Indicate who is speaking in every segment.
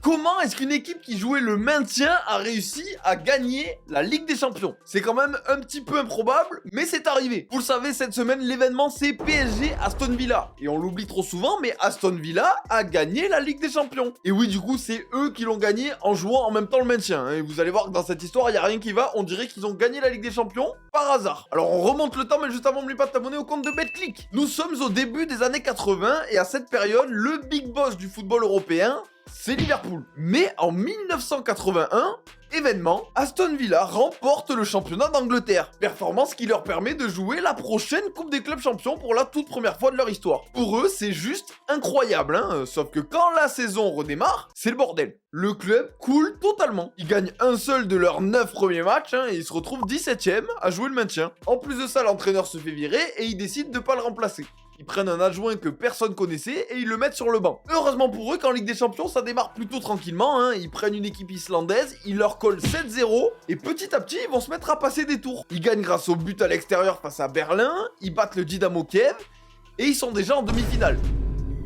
Speaker 1: Comment est-ce qu'une équipe qui jouait le maintien a réussi à gagner la Ligue des Champions? C'est quand même un petit peu improbable, mais c'est arrivé. Vous le savez, cette semaine, l'événement c'est PSG Aston Villa. Et on l'oublie trop souvent, mais Aston Villa a gagné la Ligue des Champions. Et oui, du coup, c'est eux qui l'ont gagné en jouant en même temps le maintien. Et vous allez voir que dans cette histoire, il n'y a rien qui va. On dirait qu'ils ont gagné la Ligue des Champions par hasard. Alors on remonte le temps, mais juste avant, n'oublie pas de t'abonner au compte de BetClick. Nous sommes au début des années 80 et à cette période, le big boss du football européen, c'est Liverpool. Mais en 1981, événement, Aston Villa remporte le championnat d'Angleterre. Performance qui leur permet de jouer la prochaine Coupe des clubs champions pour la toute première fois de leur histoire. Pour eux, c'est juste incroyable, hein. Sauf que quand la saison redémarre, c'est le bordel. Le club coule totalement. Ils gagnent un seul de leurs 9 premiers matchs, hein, et ils se retrouvent 17ème à jouer le maintien. En plus de ça, l'entraîneur se fait virer et il décide de pas le remplacer. Ils prennent un adjoint que personne connaissait et ils le mettent sur le banc. Heureusement pour eux, qu'en Ligue des Champions, ça démarre plutôt tranquillement, hein. Ils prennent une équipe islandaise, ils leur collent 7-0 et petit à petit, ils vont se mettre à passer des tours. Ils gagnent grâce au but à l'extérieur face à Berlin, ils battent le Dynamo Kiev et ils sont déjà en demi-finale.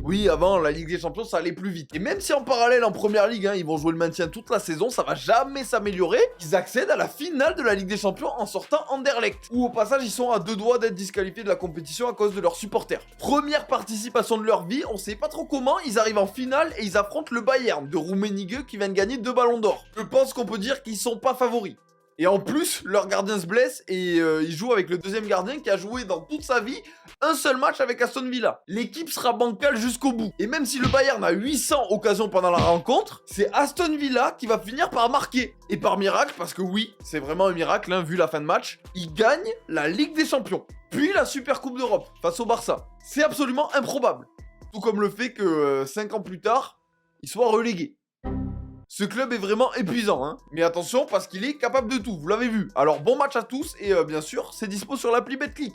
Speaker 1: Oui, avant, la Ligue des Champions, ça allait plus vite. Et même si en parallèle, en Première Ligue, hein, ils vont jouer le maintien toute la saison, ça va jamais s'améliorer. Ils accèdent à la finale de la Ligue des Champions en sortant Anderlecht. Où au passage, ils sont à 2 doigts d'être disqualifiés de la compétition à cause de leurs supporters. Première participation de leur vie, on sait pas trop comment, ils arrivent en finale et ils affrontent le Bayern de Rummenigge qui vient de gagner 2 ballons d'or. Je pense qu'on peut dire qu'ils sont pas favoris. Et en plus, leur gardien se blesse et il joue avec le deuxième gardien qui a joué dans toute sa vie un seul match avec Aston Villa. L'équipe sera bancale jusqu'au bout. Et même si le Bayern a 800 occasions pendant la rencontre, c'est Aston Villa qui va finir par marquer. Et par miracle, parce que oui, c'est vraiment un miracle, hein, vu la fin de match, ils gagnent la Ligue des Champions. Puis la Super Coupe d'Europe face au Barça. C'est absolument improbable. Tout comme le fait que 5 ans plus tard, ils soient relégués. Ce club est vraiment épuisant, hein. Mais attention, parce qu'il est capable de tout, vous l'avez vu. Alors bon match à tous, et bien sûr, c'est dispo sur l'appli BetClick.